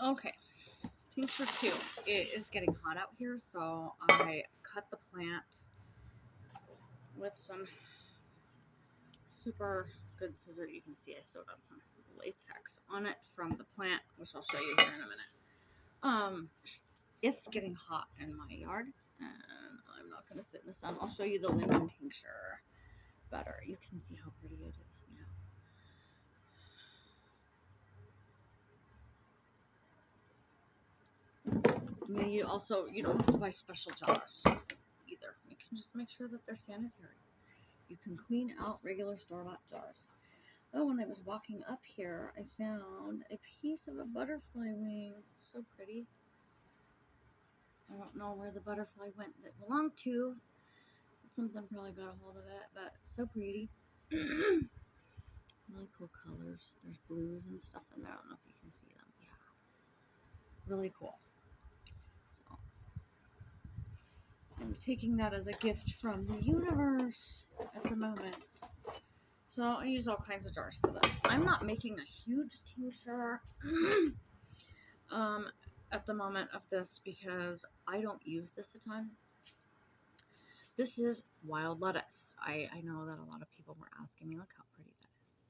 Okay, tincture 2. It is getting hot out here, so I cut the plant with some super good scissors. You can see I still got some latex on it from the plant, which I'll show you here in a minute. It's getting hot in my yard, and I'm not going to sit in the sun. I'll show you the lemon tincture better. You can see how pretty it is now. You also, you don't have to buy special jars either. You can just make sure that they're sanitary. You can clean out regular store-bought jars. Oh, when I was walking up here, I found a piece of a butterfly wing. So pretty. I don't know where the butterfly went that belonged to. Something probably got a hold of it, but so pretty. Really cool colors. There's blues and stuff in there. I don't know if you can see them. Yeah. Really cool. So I'm taking that as a gift from the universe at the moment. So I use all kinds of jars for this. I'm not making a huge tincture at the moment of this because I don't use this a ton. This is wild lettuce. I know that a lot of people were asking me, look how pretty that is.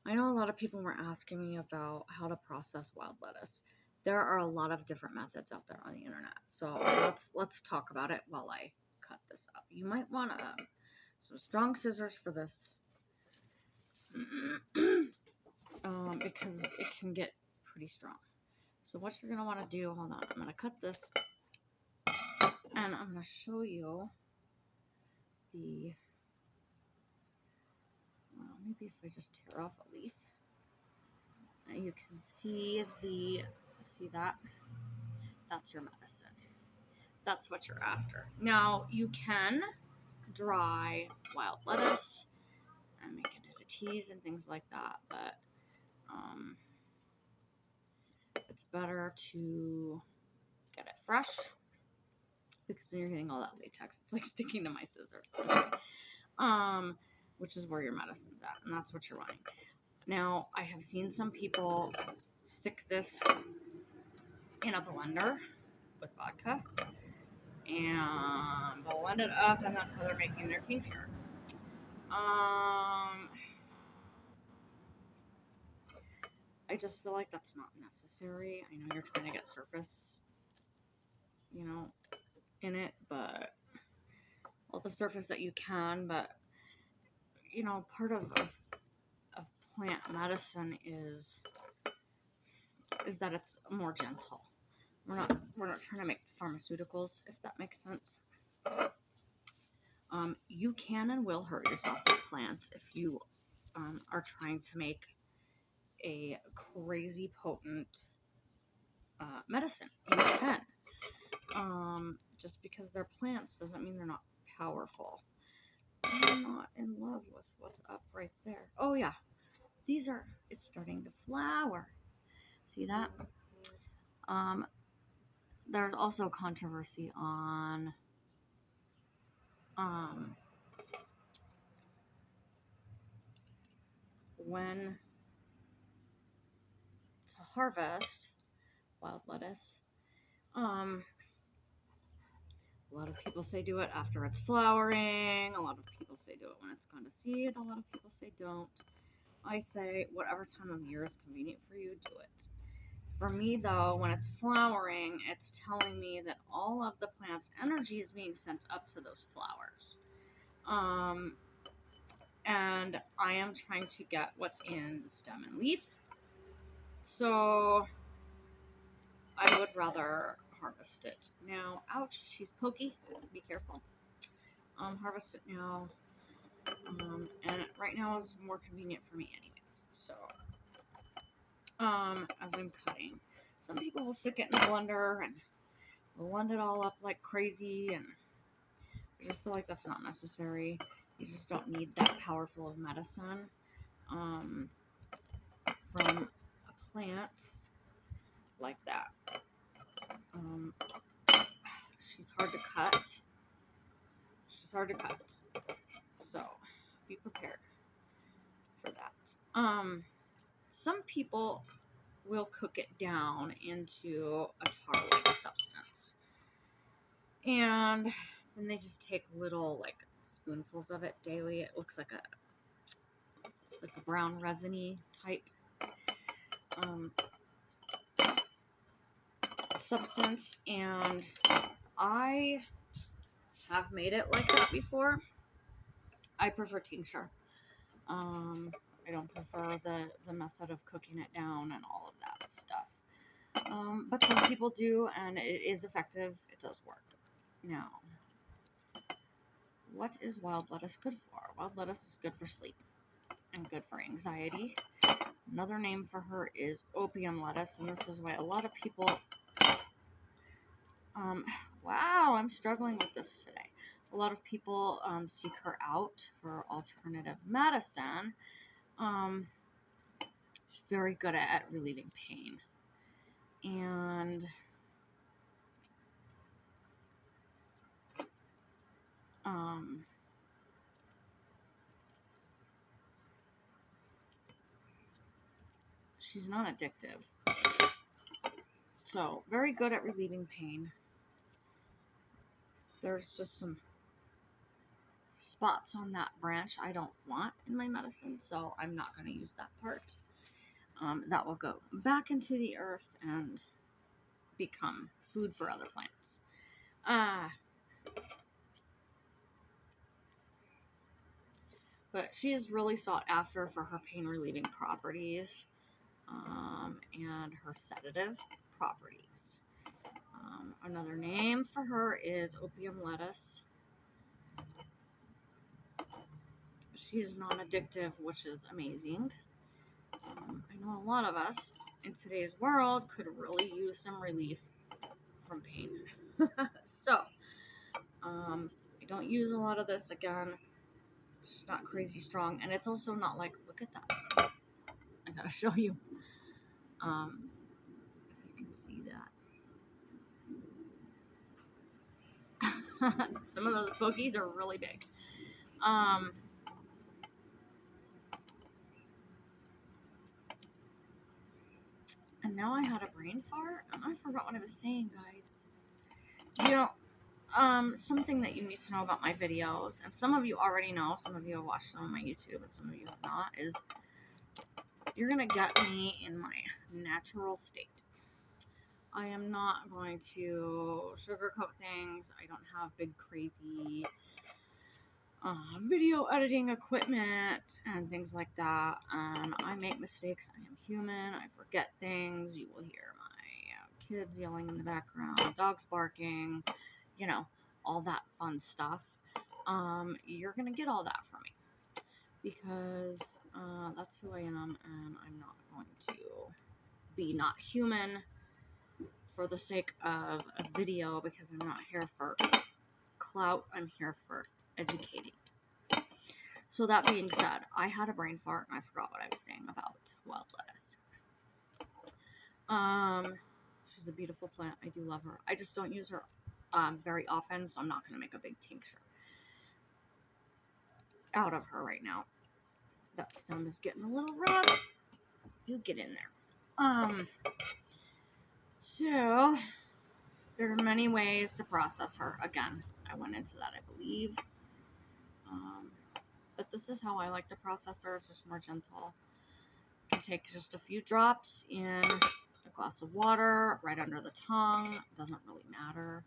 I know a lot of people were asking me about how to process wild lettuce. There are a lot of different methods out there on the internet. So let's talk about it while I cut this up. You might want some strong scissors for this. Because it can get pretty strong. So what you're going to want to do, hold on, I'm going to cut this and I'm going to show you the, well, maybe if I just tear off a leaf, you can see see that? That's your medicine. That's what you're after. Now, you can dry wild lettuce and make it into teas and things like that, but it's better to get it fresh because then you're getting all that latex. It's like sticking to my scissors. Which is where your medicine's at, and that's what you're wanting. Now, I have seen some people stick this in a blender with vodka and blend it up, and that's how they're making their tincture. I just feel like that's not necessary. I know you're trying to get surface, in it, but well, the surface that you can, but part of plant medicine is that it's more gentle. We're not trying to make pharmaceuticals, if that makes sense. You can and will hurt yourself with plants if you are trying to make a crazy potent medicine. You can. Just because they're plants doesn't mean they're not powerful. I'm not in love with what's up right there. Oh yeah, it's starting to flower. See that? There's also controversy on when to harvest wild lettuce. A lot of people say do it after it's flowering. A lot of people say do it when it's gone to seed. A lot of people say don't. I say whatever time of year is convenient for you, do it. For me, though, when it's flowering, it's telling me that all of the plant's energy is being sent up to those flowers. And I am trying to get what's in the stem and leaf. So I would rather harvest it now. Ouch, she's pokey. Be careful. Harvest it now. And right now is more convenient for me anyways. So, as I'm cutting. Some people will stick it in the blender and blend it all up like crazy, and I just feel like that's not necessary. You just don't need that powerful of medicine from a plant like that. She's hard to cut. So be prepared for that. Some people will cook it down into a tar-like substance. And then they just take little like spoonfuls of it daily. It looks like a brown resiny type substance, and I have made it like that before. I prefer tincture. I don't prefer the method of cooking it down and all of that stuff. But some people do, and it is effective. It does work. Now, what is wild lettuce good for? Wild lettuce is good for sleep and good for anxiety. Another name for her is opium lettuce, and this is why a lot of people... wow, I'm struggling with this today. A lot of people seek her out for alternative medicine. She's very good at relieving pain. And she's not addictive. So, very good at relieving pain. There's just some spots on that branch I don't want in my medicine, so I'm not going to use that part. That will go back into the earth and become food for other plants. But she is really sought after for her pain relieving properties and her sedative properties. Another name for her is opium lettuce. She is non-addictive, which is amazing. I know a lot of us in today's world could really use some relief from pain. So, I don't use a lot of this again. It's not crazy strong, and it's also not like, look at that. I gotta show you. If you can see that. Some of those cookies are really big. And now I had a brain fart, and I forgot what I was saying, guys. You know, something that you need to know about my videos, and some of you already know, some of you have watched some of my YouTube, and some of you have not, is you're gonna get me in my natural state. I am not going to sugarcoat things. I don't have big, crazy video editing equipment and things like that. I make mistakes. I am human. I forget things. You will hear my kids yelling in the background, dogs barking, you know, all that fun stuff. You're going to get all that from me because that's who I am, and I'm not going to be not human for the sake of a video, because I'm not here for clout. I'm here for educating. So that being said, I had a brain fart and I forgot what I was saying about wild lettuce. She's a beautiful plant. I do love her. I just don't use her very often, so I'm not going to make a big tincture out of her right now. That stem is getting a little rough. You get in there. So there are many ways to process her. Again, I went into that, I believe. But this is how I like to process her. It's just more gentle. You can take just a few drops in a glass of water right under the tongue. It doesn't really matter.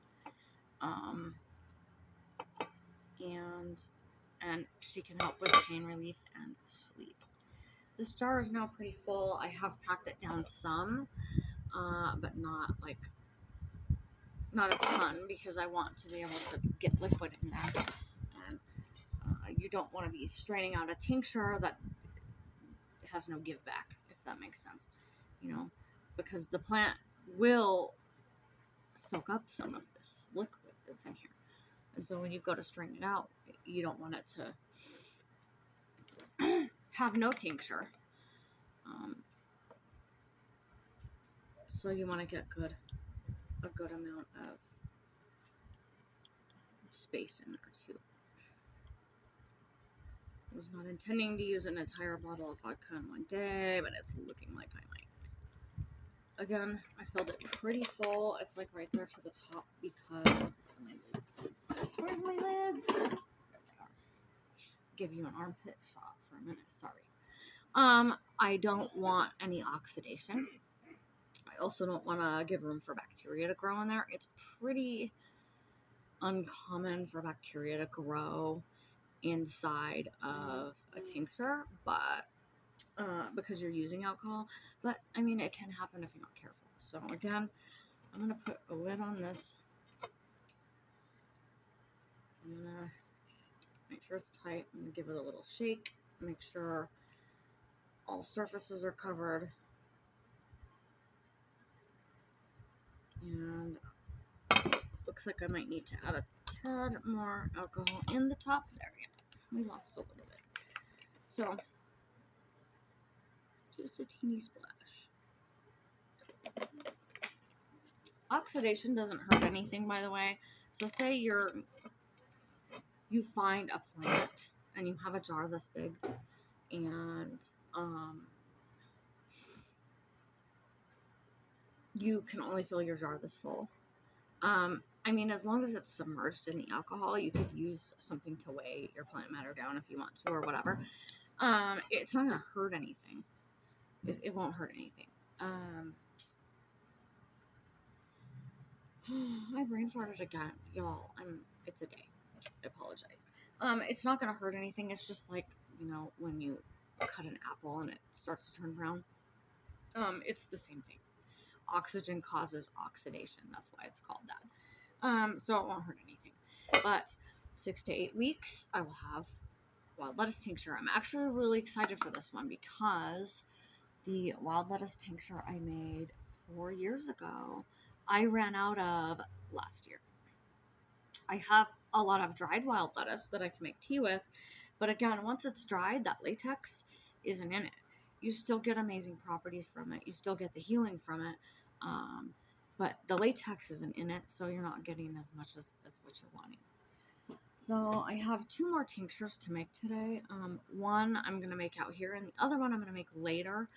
And she can help with pain relief and sleep. This jar is now pretty full. I have packed it down some, but not a ton, because I want to be able to get liquid in there. And you don't want to be straining out a tincture that has no give back, if that makes sense. You know, because the plant will soak up some of this liquid that's in here. And so when you go to strain it out, you don't want it to have no tincture. So you want to get a good amount of space in there too. I was not intending to use an entire bottle of vodka in one day, but it's looking like I might. Again, I filled it pretty full. It's like right there to the top because where's my lids? There they are. Give you an armpit shot for a minute. Sorry. I don't want any oxidation. I also don't want to give room for bacteria to grow in there. It's pretty uncommon for bacteria to grow inside of a tincture, but because you're using alcohol. But I mean, it can happen if you're not careful. So again, I'm gonna put a lid on this. I'm gonna make sure it's tight. I'm gonna give it a little shake. Make sure all surfaces are covered. And looks like I might need to add a tad more alcohol in the top. There we go. We lost a little bit. So just a teeny splash. Oxidation doesn't hurt anything, by the way. So say you find a plant and you have a jar this big, and you can only fill your jar this full. I mean, as long as it's submerged in the alcohol, you could use something to weigh your plant matter down if you want to, or whatever. It's not gonna hurt anything. It won't hurt anything. I brain farted again, y'all. It's a day. I apologize. It's not gonna hurt anything. It's just like, when you cut an apple and it starts to turn brown. It's the same thing. Oxygen causes oxidation. That's why it's called that. So it won't hurt anything. But 6 to 8 weeks, I will have wild lettuce tincture. I'm actually really excited for this one because the wild lettuce tincture I made 4 years ago, I ran out of last year. I have a lot of dried wild lettuce that I can make tea with, but again, once it's dried, that latex isn't in it. You still get amazing properties from it. You still get the healing from it, but the latex isn't in it, so you're not getting as much as what you're wanting. So I have 2 more tinctures to make today. One I'm going to make out here, and the other one I'm going to make later.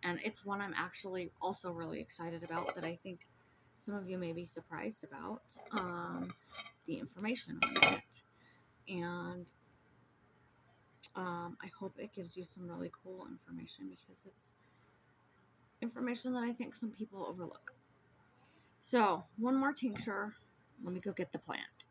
And it's one I'm actually also really excited about that I think some of you may be surprised about, the information on it. And I hope it gives you some really cool information because it's information that I think some people overlook. So, one more tincture. Let me go get the plant.